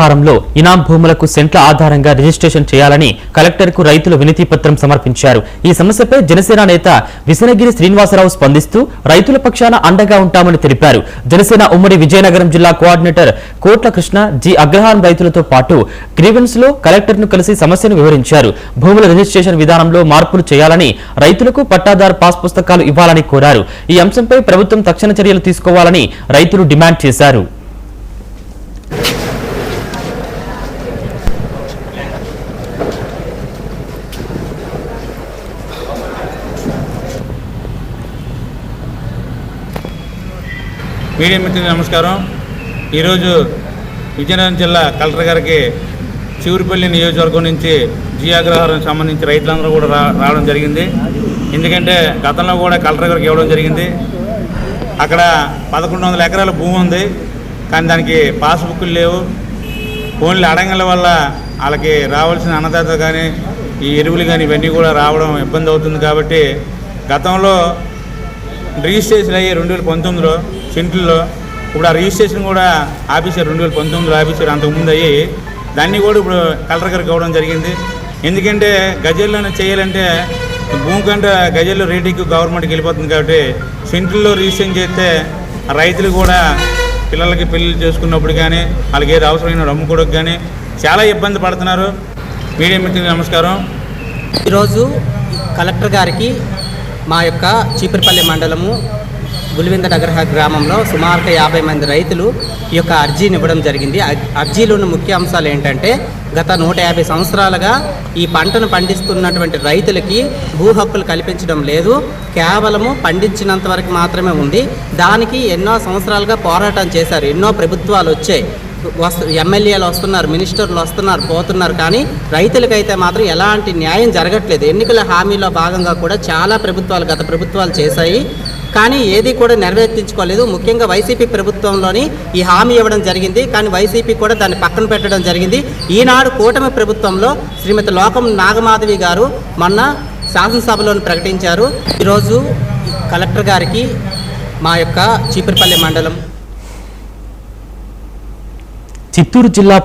అగ్రహారంలో ఇనాం భూములకు సెంట్ల ఆధారంగా రిజిస్ట్రేషన్ చేయాలని కలెక్టర్కు రైతులు వినతి పత్రం సమర్పించారు. ఈ సమస్యపై జనసేన నేత విసనగిరి శ్రీనివాసరావు స్పందిస్తూ రైతుల పక్షాన అండగా ఉంటామని తెలిపారు. జనసేన ఉమ్మడి విజయనగరం జిల్లా కోఆర్డినేటర్ కోట్ల కృష్ణ జి అగ్రహారం రైతులతో పాటు గ్రీవెన్స్ లో కలెక్టర్ను కలిసి సమస్యను వివరించారు. భూముల రిజిస్ట్రేషన్ విధానంలో మార్పులు చేయాలని, రైతులకు పట్టాదారు పాస్ పుస్తకాలు ఇవ్వాలని కోరారు. ఈ అంశంపై ప్రభుత్వం తక్షణ చర్యలు తీసుకోవాలని రైతులు డిమాండ్ చేశారు. మీడియా మిత్రులకు నమస్కారం. ఈరోజు విజయనగరం జిల్లా కలెక్టర్ గారికి చివరిపల్లి నియోజకవర్గం నుంచి జి అగ్రహారం సంబంధించి రైతులందరూ కూడా రావడం జరిగింది. ఎందుకంటే గతంలో కూడా కలెక్టర్ గారికి ఇవ్వడం జరిగింది. అక్కడ 1100 ఎకరాల భూమి ఉంది, కానీ దానికి పాస్బుక్లు లేవు. ఓన్లీ అడంగల వల్ల వాళ్ళకి రావాల్సిన అన్నదాత కానీ ఈ ఎరువులు కానీ ఇవన్నీ కూడా రావడం ఇబ్బంది అవుతుంది. కాబట్టి గతంలో రిజిస్ట్రేషన్ అయ్యి 2019లో సెంట్లలో, ఇప్పుడు ఆ రిజిస్ట్రేషన్ కూడా ఆఫీసర్ 2019లో ఆఫీసర్ అంతకుముందు అయ్యి దాన్ని కూడా ఇప్పుడు కలెక్టర్ గారికి ఇవ్వడం జరిగింది. ఎందుకంటే గజల్లోనే చేయాలంటే భూమి కంటే గజల్లో రేటు ఎక్కువ గవర్నమెంట్కి వెళ్ళిపోతుంది. కాబట్టి సెంట్లలో రిజిస్ట్రేషన్ చేస్తే రైతులు కూడా పిల్లలకి పెళ్ళిళ్ళు చేసుకున్నప్పుడు కానీ వాళ్ళకి ఏది అవసరమైన అమ్ముకోవడానికి కానీ చాలా ఇబ్బంది పడుతున్నారు. మీడియా మిత్రులకు నమస్కారం. ఈరోజు కలెక్టర్ గారికి మా యొక్క చీపురుపల్లి మండలము గులివింద నగర గ్రామంలో సుమారుగా 50 మంది రైతులు ఈ యొక్క అర్జీని ఇవ్వడం జరిగింది. అర్జీలో ఉన్న ముఖ్య అంశాలు ఏంటంటే, గత 150 సంవత్సరాలుగా ఈ పంటను పండిస్తున్నటువంటి రైతులకి భూ హక్కులు కల్పించడం లేదు. కేవలము పండించినంత వరకు మాత్రమే ఉంది. దానికి ఎన్నో సంవత్సరాలుగా పోరాటం చేశారు. ఎన్నో ప్రభుత్వాలు వచ్చాయి, ఎమ్మెల్యేలు వస్తున్నారు, మినిస్టర్లు వస్తున్నారు, పోతున్నారు. కానీ రైతులకైతే మాత్రం ఎలాంటి న్యాయం జరగట్లేదు. ఎన్నికల హామీలో భాగంగా కూడా చాలా ప్రభుత్వాలు, గత ప్రభుత్వాలు చేశాయి, కానీ ఏది కూడా నెరవేర్తించుకోలేదు. ముఖ్యంగా వైసీపీ ప్రభుత్వంలోని ఈ హామీ ఇవ్వడం జరిగింది, కానీ వైసీపీ కూడా దాన్ని పక్కన పెట్టడం జరిగింది. ఈనాడు కూటమి ప్రభుత్వంలో శ్రీమతి లోకం నాగమాధవి గారు మొన్న శాసనసభలోని ప్రకటించారు. ఈరోజు కలెక్టర్ గారికి మా యొక్క చీపురుపల్లి మండలం చిత్తూరు జిల్లా